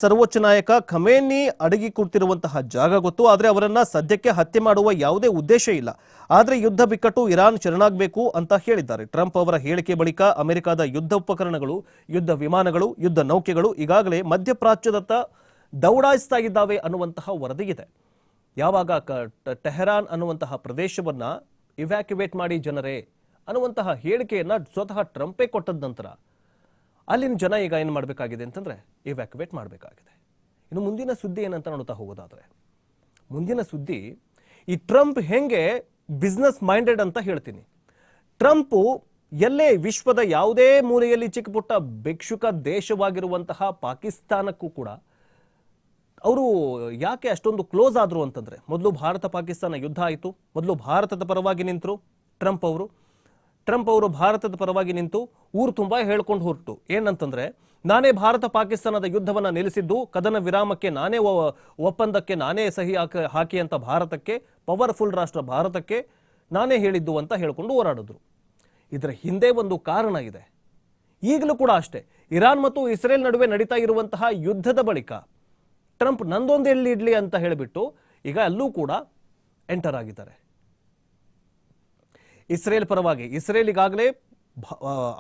ಸರ್ವೋಚ್ಚ ನಾಯಕ ಖಮೇನಿ ಅಡಗಿ ಕೂತಿರುವಂತಹ ಜಾಗ ಗೊತ್ತು. ಆದರೆ ಅವರನ್ನ ಸದ್ಯಕ್ಕೆ ಹತ್ಯೆ ಮಾಡುವ ಯಾವುದೇ ಉದ್ದೇಶ ಇಲ್ಲ. ಆದರೆ ಯುದ್ಧ ಬಿಕ್ಕಟ್ಟು ಇರಾನ್ ಶರಣಾಗಬೇಕು ಅಂತ ಹೇಳಿದ್ದಾರೆ. ಟ್ರಂಪ್ ಅವರ ಹೇಳಿಕೆ ಬಳಿಕ ಅಮೆರಿಕದ ಯುದ್ಧ ಉಪಕರಣಗಳು, ಯುದ್ಧ ವಿಮಾನಗಳು, ಯುದ್ಧ ನೌಕೆಗಳು ಈಗಾಗಲೇ ಮಧ್ಯಪ್ರಾಚ್ಯದತ್ತ ದೌಡಾಯಿಸ್ತಾ ಇದ್ದಾವೆ ಅನ್ನುವಂತಹ ವರದಿಯಿದೆ. ಯಾವಾಗ ಟೆಹರಾನ್ ಅನ್ನುವಂತಹ ಪ್ರದೇಶವನ್ನ ಇವ್ಯಾಕ್ಯುವೇಟ್ ಮಾಡಿ ಜನರೇ ಅನ್ನುವಂತಹ ಹೇಳಿಕೆಯನ್ನ ಸ್ವತಃ ಟ್ರಂಪೇ ಕೊಟ್ಟದ ನಂತರ ಅಲ್ಲಿನ ಜನ ಈಗ ಏನು ಮಾಡಬೇಕಾಗಿದೆ ಅಂತಂದ್ರೆ ಇವ್ಯಾಕ್ಯುವೇಟ್ ಮಾಡಬೇಕಾಗಿದೆ. ಇನ್ನು ಮುಂದಿನ ಸುದ್ದಿ ಏನಂತ ನೋಡ್ತಾ ಹೋಗೋದಾದ್ರೆ, ಮುಂದಿನ ಸುದ್ದಿ ಈ ಟ್ರಂಪ್ ಹೆಂಗೆ ಬಿಸ್ನೆಸ್ ಮೈಂಡೆಡ್ ಅಂತ ಹೇಳ್ತೀನಿ. ಟ್ರಂಪು ಎಲ್ಲೇ ವಿಶ್ವದ ಯಾವುದೇ ಮೂಲೆಯಲ್ಲಿ ಚಿಕ್ಕ ಪುಟ್ಟ ಭಿಕ್ಷುಕ ದೇಶವಾಗಿರುವಂತಹ ಪಾಕಿಸ್ತಾನಕ್ಕೂ ಕೂಡ ಅವರು ಯಾಕೆ ಅಷ್ಟೊಂದು ಕ್ಲೋಸ್ ಆದ್ರು ಅಂತಂದ್ರೆ, ಮೊದಲು ಭಾರತ ಪಾಕಿಸ್ತಾನ ಯುದ್ಧ ಆಯಿತು. ಮೊದಲು ಭಾರತದ ಪರವಾಗಿ ನಿಂತರು ಟ್ರಂಪ್ ಅವರು ಭಾರತದ ಪರವಾಗಿ ನಿಂತು ಊರು ತುಂಬಾ ಹೇಳ್ಕೊಂಡು ಹೊರಟು ಏನಂತಂದ್ರೆ, ನಾನೇ ಭಾರತ ಪಾಕಿಸ್ತಾನದ ಯುದ್ಧವನ್ನ ನಿಲ್ಲಿಸಿದ್ದು, ಕದನ ವಿರಾಮಕ್ಕೆ ನಾನೇ ಒಪ್ಪಂದಕ್ಕೆ ನಾನೇ ಸಹಿ ಹಾಕಿ ಅಂತ ಭಾರತಕ್ಕೆ, ಪವರ್ಫುಲ್ ರಾಷ್ಟ್ರ ಭಾರತಕ್ಕೆ ನಾನೇ ಹೇಳಿದ್ದು ಅಂತ ಹೇಳ್ಕೊಂಡು ಹೋರಾಡಿದ್ರು. ಇದರ ಹಿಂದೆ ಒಂದು ಕಾರಣ ಇದೆ. ಈಗಲೂ ಕೂಡ ಅಷ್ಟೇ, ಇರಾನ್ ಮತ್ತು ಇಸ್ರೇಲ್ ನಡುವೆ ನಡೀತಾ ಇರುವಂತಹ ಯುದ್ಧದ ಬಳಿಕ ಟ್ರಂಪ್ ನಂದೊಂದು ಎಲ್ಲಿ ಇಡ್ಲಿ ಅಂತ ಹೇಳಿಬಿಟ್ಟು ಈಗ ಅಲ್ಲೂ ಕೂಡ ಎಂಟರ್ ಆಗಿದ್ದಾರೆ. ಇಸ್ರೇಲ್ ಪರವಾಗಿ ಇಸ್ರೇಲ್ ಈಗಾಗಲೇ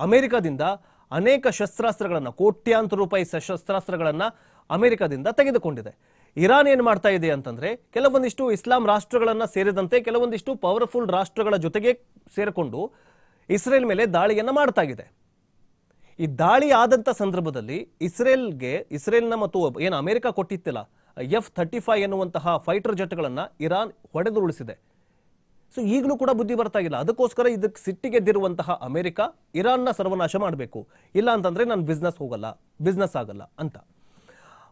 ಅಮೆರಿಕದಿಂದ ಅನೇಕ ಶಸ್ತ್ರಾಸ್ತ್ರಗಳನ್ನು, ಕೋಟ್ಯಾಂತರ ರೂಪಾಯಿ ಶಸ್ತ್ರಾಸ್ತ್ರಗಳನ್ನು ಅಮೆರಿಕದಿಂದ ತೆಗೆದುಕೊಂಡಿದೆ. ಇರಾನ್ ಏನು ಮಾಡ್ತಾ ಇದೆ ಅಂತಂದ್ರೆ, ಕೆಲವೊಂದಿಷ್ಟು ಇಸ್ಲಾಂ ರಾಷ್ಟ್ರಗಳನ್ನ ಸೇರಿದಂತೆ ಕೆಲವೊಂದಿಷ್ಟು ಪವರ್ಫುಲ್ ರಾಷ್ಟ್ರಗಳ ಜೊತೆಗೆ ಸೇರಿಕೊಂಡು ಇಸ್ರೇಲ್ ಮೇಲೆ ದಾಳಿಯನ್ನ ಮಾಡ್ತಾ ಇದೆ. ಈ ದಾಳಿ ಆದಂತ ಸಂದರ್ಭದಲ್ಲಿ ಇಸ್ರೇಲ್ನ ಮತ್ತು ಏನು ಅಮೆರಿಕ ಕೊಟ್ಟಿತ್ತಿಲ್ಲ F-35 ಎನ್ನುವಂತಹ ಫೈಟರ್ ಜೆಟ್ಗಳನ್ನ ಇರಾನ್ ಹೊಡೆದು ಉಳಿಸಿದೆ. ಸೊ ಈಗಲೂ ಕೂಡ ಬುದ್ಧಿ ಬರ್ತಾ ಇಲ್ಲ. ಅದಕ್ಕೋಸ್ಕರ ಇದಕ್ಕೆ ಸಿಟ್ಟಿಗೆದ್ದಿರುವಂತಹ ಅಮೆರಿಕ ಇರಾನ್ನ ಸರ್ವನಾಶ ಮಾಡಬೇಕು, ಇಲ್ಲ ಅಂತಂದ್ರೆ ನಾನು ಬಿಸ್ನೆಸ್ ಆಗಲ್ಲ ಅಂತ.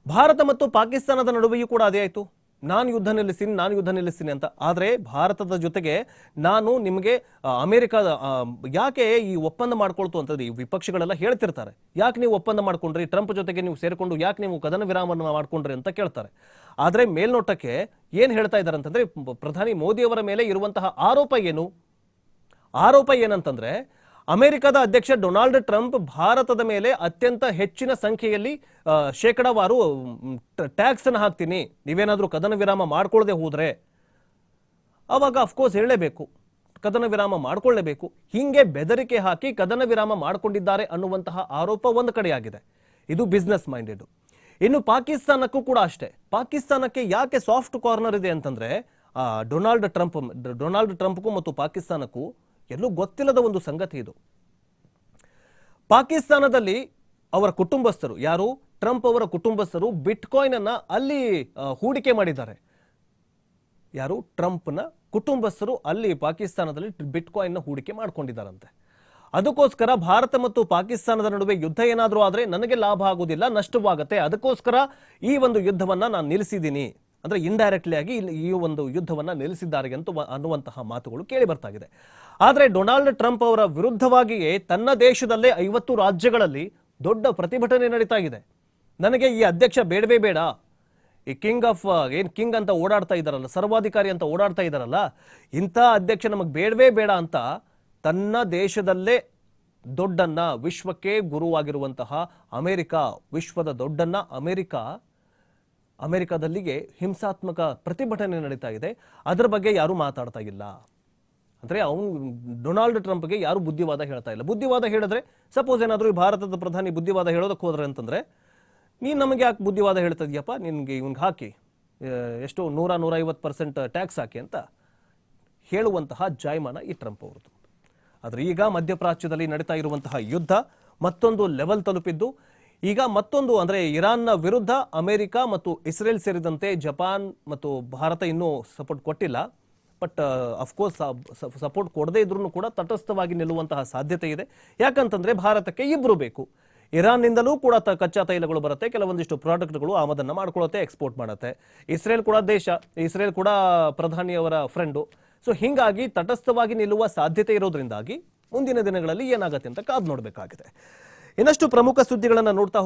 ಭಾರತ ಮತ್ತು ಪಾಕಿಸ್ತಾನದ ನಡುವೆಯೂ ಕೂಡ ಅದೇ ಆಯ್ತು, ನಾನು ಯುದ್ಧ ನಿಲ್ಲಿಸ್ತೀನಿ ಅಂತ. ಆದರೆ ಭಾರತದ ಜೊತೆಗೆ ನಾನು ನಿಮಗೆ ಅಮೆರಿಕದ ಯಾಕೆ ಈ ಒಪ್ಪಂದ ಮಾಡ್ಕೊಳ್ತು ಅಂತಂದ್ರೆ, ಈ ವಿಪಕ್ಷಗಳೆಲ್ಲ ಹೇಳ್ತಿರ್ತಾರೆ, ಯಾಕೆ ನೀವು ಒಪ್ಪಂದ ಮಾಡ್ಕೊಂಡ್ರಿ, ಟ್ರಂಪ್ ಜೊತೆಗೆ ನೀವು ಸೇರಿಕೊಂಡು ಯಾಕೆ ನೀವು ಕದನ ವಿರಾಮವನ್ನು ಮಾಡ್ಕೊಂಡ್ರಿ ಅಂತ ಕೇಳ್ತಾರೆ. ಆದರೆ ಮೇಲ್ನೋಟಕ್ಕೆ ಏನ್ ಹೇಳ್ತಾ ಇದ್ದಾರೆ ಅಂತಂದ್ರೆ, ಪ್ರಧಾನಿ ಮೋದಿಯವರ ಮೇಲೆ ಇರುವಂತಹ ಆರೋಪ ಏನಂತಂದ್ರೆ, ಅಮೆರಿಕದ ಅಧ್ಯಕ್ಷ ಡೊನಾಲ್ಡ್ ಟ್ರಂಪ್ ಭಾರತದ ಮೇಲೆ ಅತ್ಯಂತ ಹೆಚ್ಚಿನ ಸಂಖ್ಯೆಯಲ್ಲಿ ಶೇಕಡಾವಾರು ಟ್ಯಾಕ್ಸ್ ಅನ್ನು ಹಾಕ್ತೀನಿ, ನೀವೇನಾದ್ರೂ ಕದನ ವಿರಾಮ ಮಾಡ್ಕೊಳ್ಳದೆ ಹೋದ್ರೆ ಅವಾಗ ಅಫ್ಕೋರ್ಸ್ ಹೇಳಲೇಬೇಕು, ಕದನ ವಿರಾಮ ಮಾಡ್ಕೊಳ್ಳೇಬೇಕು. ಹಿಂಗೆ ಬೆದರಿಕೆ ಹಾಕಿ ಕದನ ವಿರಾಮ ಮಾಡ್ಕೊಂಡಿದ್ದಾರೆ ಅನ್ನುವಂತಹ ಆರೋಪ ಒಂದು ಕಡೆಯಾಗಿದೆ. ಇದು ಬಿಸ್ನೆಸ್ ಮೈಂಡೆಡ್. ಇನ್ನು ಪಾಕಿಸ್ತಾನಕ್ಕೂ ಕೂಡ ಅಷ್ಟೇ. ಪಾಕಿಸ್ತಾನಕ್ಕೆ ಯಾಕೆ ಸಾಫ್ಟ್ ಕಾರ್ನರ್ ಇದೆ ಅಂತಂದ್ರೆ, ಡೊನಾಲ್ಡ್ ಟ್ರಂಪ್ಗೂ ಮತ್ತು ಪಾಕಿಸ್ತಾನಕ್ಕೂ ಎಲ್ಲೂ ಗೊತ್ತಿಲ್ಲದ ಒಂದು ಸಂಗತಿ ಇದು. ಪಾಕಿಸ್ತಾನದಲ್ಲಿ ಅವರ ಕುಟುಂಬಸ್ಥರು, ಯಾರು ಟ್ರಂಪ್ ಅವರ ಕುಟುಂಬಸ್ಥರು, ಬಿಟ್ಕಾಯಿನ್ ಅನ್ನ ಅಲ್ಲಿ ಹೂಡಿಕೆ ಮಾಡಿದ್ದಾರೆ. ಯಾರು ಟ್ರಂಪ್ನ ಕುಟುಂಬಸ್ಥರು ಅಲ್ಲಿ ಪಾಕಿಸ್ತಾನದಲ್ಲಿ ಬಿಟ್ಕಾಯಿನ್ ಹೂಡಿಕೆ ಮಾಡ್ಕೊಂಡಿದ್ದಾರಂತೆ. ಅದಕ್ಕೋಸ್ಕರ ಭಾರತ ಮತ್ತು ಪಾಕಿಸ್ತಾನದ ನಡುವೆ ಯುದ್ಧ ಏನಾದರೂ ಆದ್ರೆ ನನಗೆ ಲಾಭ ಆಗುವುದಿಲ್ಲ, ನಷ್ಟವಾಗುತ್ತೆ. ಅದಕ್ಕೋಸ್ಕರ ಈ ಒಂದು ಯುದ್ಧವನ್ನ ನಾನು ನಿಲ್ಲಿಸಿದ್ದೀನಿ ಅಂದ್ರೆ ಇಂಡೈರೆಕ್ಟ್ಲಿ ಆಗಿ ಈ ಒಂದು ಯುದ್ಧವನ್ನ ನಿಲ್ಲಿಸಿದ್ದಾರೆ ಅನ್ನುವಂತಹ ಮಾತುಗಳು ಕೇಳಿ ಬರ್ತಾ ಇದೆ. ಆದರೆ ಡೊನಾಲ್ಡ್ ಟ್ರಂಪ್ ಅವರ ವಿರುದ್ಧವಾಗಿಯೇ ತನ್ನ ದೇಶದಲ್ಲೇ 50 ರಾಜ್ಯಗಳಲ್ಲಿ ದೊಡ್ಡ ಪ್ರತಿಭಟನೆ ನಡೀತಾ ಇದೆ. ನನಗೆ ಈ ಅಧ್ಯಕ್ಷ ಬೇಡವೇ ಬೇಡ, ಈ ಕಿಂಗ್ ಅಂತ ಓಡಾಡ್ತಾ ಇದ್ದಾರಲ್ಲ, ಸರ್ವಾಧಿಕಾರಿ ಅಂತ ಓಡಾಡ್ತಾ ಇದ್ದಾರಲ್ಲ, ಇಂಥ ಅಧ್ಯಕ್ಷ ನಮಗೆ ಬೇಡವೇ ಬೇಡ ಅಂತ ತನ್ನ ದೇಶದಲ್ಲೇ ದೊಡ್ಡನ್ನ, ವಿಶ್ವಕ್ಕೆ ಗುರುವಾಗಿರುವಂತಹ ಅಮೆರಿಕ, ವಿಶ್ವದ ದೊಡ್ಡನ್ನ ಅಮೆರಿಕದಲ್ಲಿಗೆ ಹಿಂಸಾತ್ಮಕ ಪ್ರತಿಭಟನೆ ನಡೀತಾ ಇದೆ. ಅದರ ಬಗ್ಗೆ ಯಾರು ಮಾತಾಡ್ತಾ ಇಲ್ಲ. ಅಂದ್ರೆ ಡೊನಾಲ್ಡ್ ಟ್ರಂಪ್ಗೆ ಯಾರು ಬುದ್ಧಿವಾದ ಹೇಳ್ತಾ ಇಲ್ಲ. ಬುದ್ಧಿವಾದ ಹೇಳಿದ್ರೆ, ಸಪೋಸ್ ಏನಾದರೂ ಈ ಭಾರತದ ಪ್ರಧಾನಿ ಬುದ್ಧಿವಾದ ಹೇಳೋದಕ್ಕೆ ಹೋದ್ರೆ ಅಂತಂದ್ರೆ, ನೀನು ನಮಗೆ ಯಾಕೆ ಬುದ್ಧಿವಾದ ಹೇಳ್ತಾ ಇದೆಯಪ್ಪ, ನಿನ್ಗೆ ಇವ್ನಿಗೆ ಹಾಕಿ ಎಷ್ಟು 100-150% ಟ್ಯಾಕ್ಸ್ ಹಾಕಿ ಅಂತ ಹೇಳುವಂತಹ ಜಾಯಮಾನ ಈ ಟ್ರಂಪ್ ಅವರದು. ಆದ್ರೆ ಈಗ ಮಧ್ಯಪ್ರಾಚ್ಯದಲ್ಲಿ ನಡೀತಾ ಇರುವಂತಹ ಯುದ್ಧ ಮತ್ತೊಂದು ಲೆವೆಲ್ ತಲುಪಿದ್ದು. ಈಗ ಮತ್ತೊಂದು ಅಂದ್ರೆ, ಇರಾನ್ನ ವಿರುದ್ಧ ಅಮೆರಿಕ ಮತ್ತು ಇಸ್ರೇಲ್ ಸೇರಿದಂತೆ ಜಪಾನ್ ಮತ್ತು ಭಾರತ ಇನ್ನೂ ಸಪೋರ್ಟ್ ಕೊಟ್ಟಿಲ್ಲ. ಬಟ್ ಅಫ್ಕೋರ್ಸ್ ಸಪೋರ್ಟ್ ಕೊಡದೇ ಇದ್ರೂ ಕೂಡ ತಟಸ್ಥವಾಗಿ ನಿಲ್ಲುವಂತಹ ಸಾಧ್ಯತೆ ಇದೆ. ಯಾಕಂತಂದ್ರೆ ಭಾರತಕ್ಕೆ ಇಬ್ರು ಬೇಕು. ಇರಾನ್ನಿಂದಲೂ ಕೂಡ ಕಚ್ಚಾ ತೈಲಗಳು ಬರುತ್ತೆ, ಕೆಲವೊಂದಿಷ್ಟು ಪ್ರಾಡಕ್ಟ್ಗಳು ಆಮದನ್ನ ಮಾಡ್ಕೊಳ್ಳುತ್ತೆ, ಎಕ್ಸ್ಪೋರ್ಟ್ ಮಾಡುತ್ತೆ. ಇಸ್ರೇಲ್ ಕೂಡ ಪ್ರಧಾನಿಯವರ ಫ್ರೆಂಡು. ಸೊ ಹಿಂಗಾಗಿ ತಟಸ್ಥವಾಗಿ ನಿಲ್ಲುವ ಸಾಧ್ಯತೆ ಇರೋದ್ರಿಂದಾಗಿ ಮುಂದಿನ ದಿನಗಳಲ್ಲಿ ಏನಾಗುತ್ತೆ ಅಂತ ಕಾದು ನೋಡಬೇಕಾಗಿದೆ. ಇನ್ನಷ್ಟು ಪ್ರಮುಖ ಸುದ್ದಿಗಳನ್ನು ನೋಡ್ತಾ